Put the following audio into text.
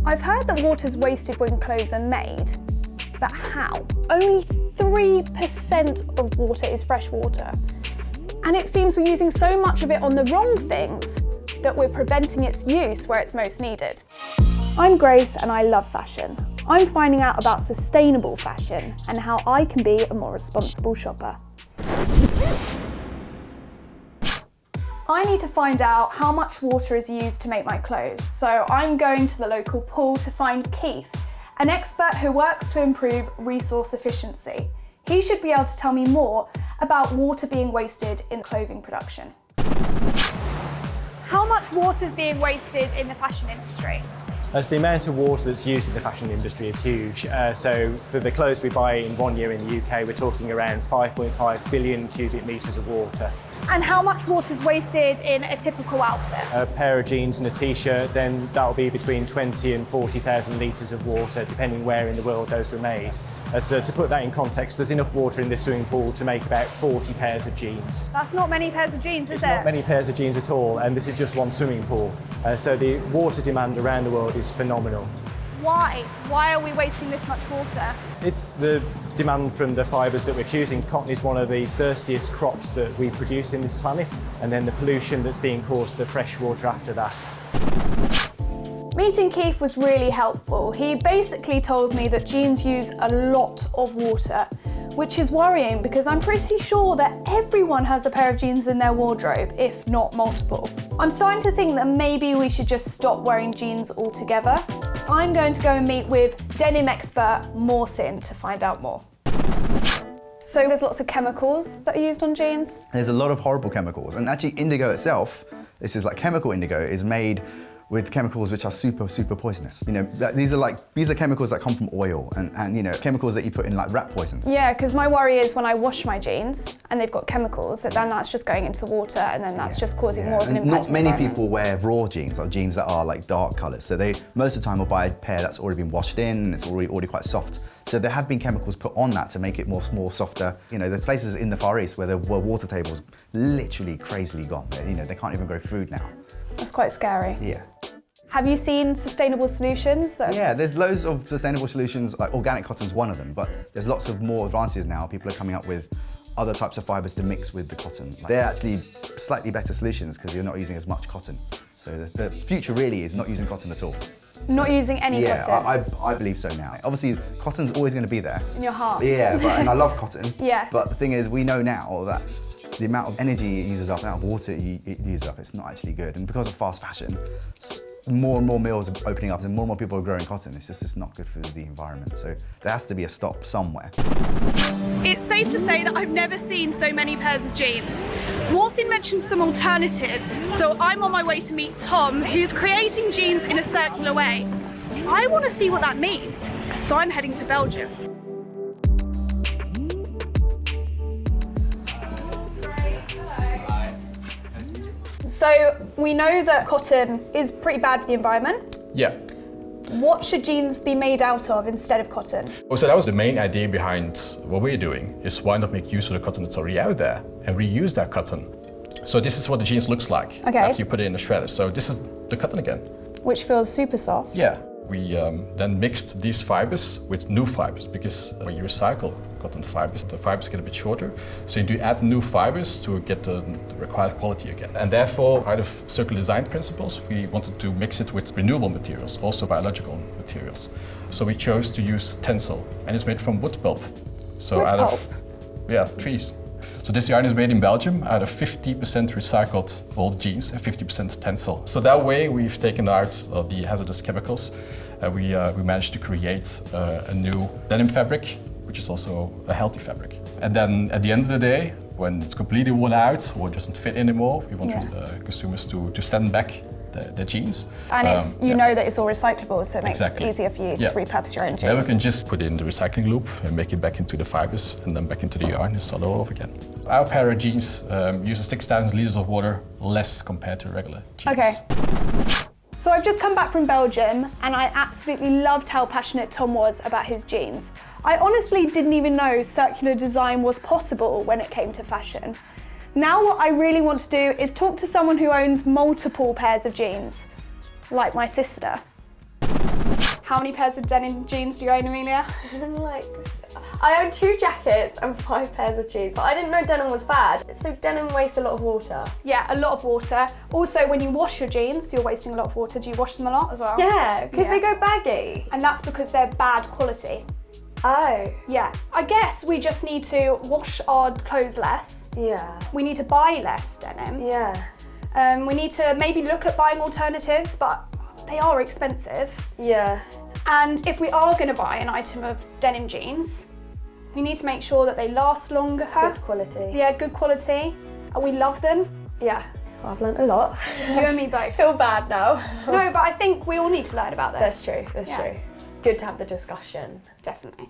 I've heard that water's wasted when clothes are made, but how? Only 3% of water is fresh water. And it seems we're using so much of it on the wrong things that we're preventing its use where it's most needed. I'm Grace and I love fashion. I'm finding out about sustainable fashion and how I can be a more responsible shopper. I need to find out how much water is used to make my clothes, so I'm going to the local pool to find Keith, an expert who works to improve resource efficiency. He should be able to tell me more about water being wasted in clothing production. How much water is being wasted in the fashion industry? As the amount of water that's used in the fashion industry is huge. So for the clothes we buy in 1 year in the UK, we're talking around 5.5 billion cubic metres of water. And how much water is wasted in a typical outfit? A pair of jeans and a t-shirt, then that'll be between 20 and 40,000 litres of water, depending where in the world those were made. So to put that in context, there's enough water in this swimming pool to make about 40 pairs of jeans. That's not many pairs of jeans, is it? Not many pairs of jeans at all, and this is just one swimming pool. So the water demand around the world is phenomenal. Why? Why are we wasting this much water? It's the demand from the fibres that we're choosing. Cotton is one of the thirstiest crops that we produce in this planet, and then the pollution that's being caused to the fresh water after that. Meeting Keith was really helpful. He basically told me that jeans use a lot of water, which is worrying because I'm pretty sure that everyone has a pair of jeans in their wardrobe, if not multiple. I'm starting to think that maybe we should just stop wearing jeans altogether. I'm going to go and meet with denim expert Morsin to find out more. So there's lots of chemicals that are used on jeans? There's a lot of horrible chemicals, and actually indigo itself, this is like chemical indigo, is made with chemicals which are super poisonous. You know, these are chemicals that come from oil and you know, chemicals that you put in like rat poison. Yeah, because my worry is when I wash my jeans and they've got chemicals, that then that's just going into the water and then that's just causing more of an impact. Not many people wear raw jeans or jeans that are like dark colours. So they, most of the time, will buy a pair that's already been washed in and it's already quite soft. So there have been chemicals put on that to make it more softer. You know, there's places in the Far East where the water table's literally crazily gone. You know, they can't even grow food now. That's quite scary. Yeah. Have you seen sustainable solutions? Yeah, there's loads of sustainable solutions, like organic cotton's one of them, but there's lots of more advances now. People are coming up with other types of fibres to mix with the cotton. They're actually slightly better solutions because you're not using as much cotton. So the future really is not using cotton at all. Not using any cotton? Yeah, I believe so now. Obviously, cotton's always going to be there. In your heart? Yeah, and I love cotton. Yeah. But the thing is, we know now that the amount of energy it uses up, the amount of water it uses up, it's not actually good. And because of fast fashion, more and more mills are opening up and more people are growing cotton. It's not good for the environment. So there has to be a stop somewhere. It's safe to say that I've never seen so many pairs of jeans. Morsin mentioned some alternatives, so I'm on my way to meet Tom, who's creating jeans in a circular way. I want to see what that means, so I'm heading to Belgium. So we know that cotton is pretty bad for the environment. Yeah. What should jeans be made out of instead of cotton? So that was the main idea behind what we're doing, is why not make use of the cotton that's already out there and reuse that cotton. So this is what the jeans looks like after you put it in the shredder. So this is the cotton again. Which feels super soft. Yeah. We then mixed these fibers with new fibers because when you recycle cotton fibers, the fibers get a bit shorter. So you do add new fibers to get the required quality again. And therefore, out of circular design principles, we wanted to mix it with renewable materials, also biological materials. So we chose to use tencel, and it's made from wood pulp. So wood pulp? of trees. So this yarn is made in Belgium out of 50% recycled old jeans and 50% tencel. So that way we've taken out the hazardous chemicals. We managed to create a new denim fabric, which is also a healthy fabric. And then at the end of the day, when it's completely worn out or doesn't fit anymore, we want consumers to send back the jeans. And it's, you know that it's all recyclable, so it makes it easier for you to repurpose your own jeans. Yeah, we can just put it in the recycling loop and make it back into the fibers and then back into the yarn and start all over again. Our pair of jeans uses 6,000 litres of water less compared to regular jeans. Okay. So I've just come back from Belgium and I absolutely loved how passionate Tom was about his jeans. I honestly didn't even know circular design was possible when it came to fashion. Now what I really want to do is talk to someone who owns multiple pairs of jeans, like my sister. How many pairs of denim jeans do you own, Amelia? I own 2 jackets and 5 pairs of jeans, but I didn't know denim was bad. So denim wastes a lot of water. Yeah, a lot of water. Also, when you wash your jeans, you're wasting a lot of water. Do you wash them a lot as well? Yeah, because they go baggy. And that's because they're bad quality. Oh. Yeah. I guess we just need to wash our clothes less. Yeah. We need to buy less denim. Yeah. We need to maybe look at buying alternatives, but they are expensive. Yeah. And if we are going to buy an item of denim jeans, we need to make sure that they last longer. Good quality. Yeah, good quality. And we love them. Yeah. Well, I've learned a lot. You and me both. Feel bad now. No, but I think we all need to learn about this. That's true. That's true. Good to have the discussion. Definitely.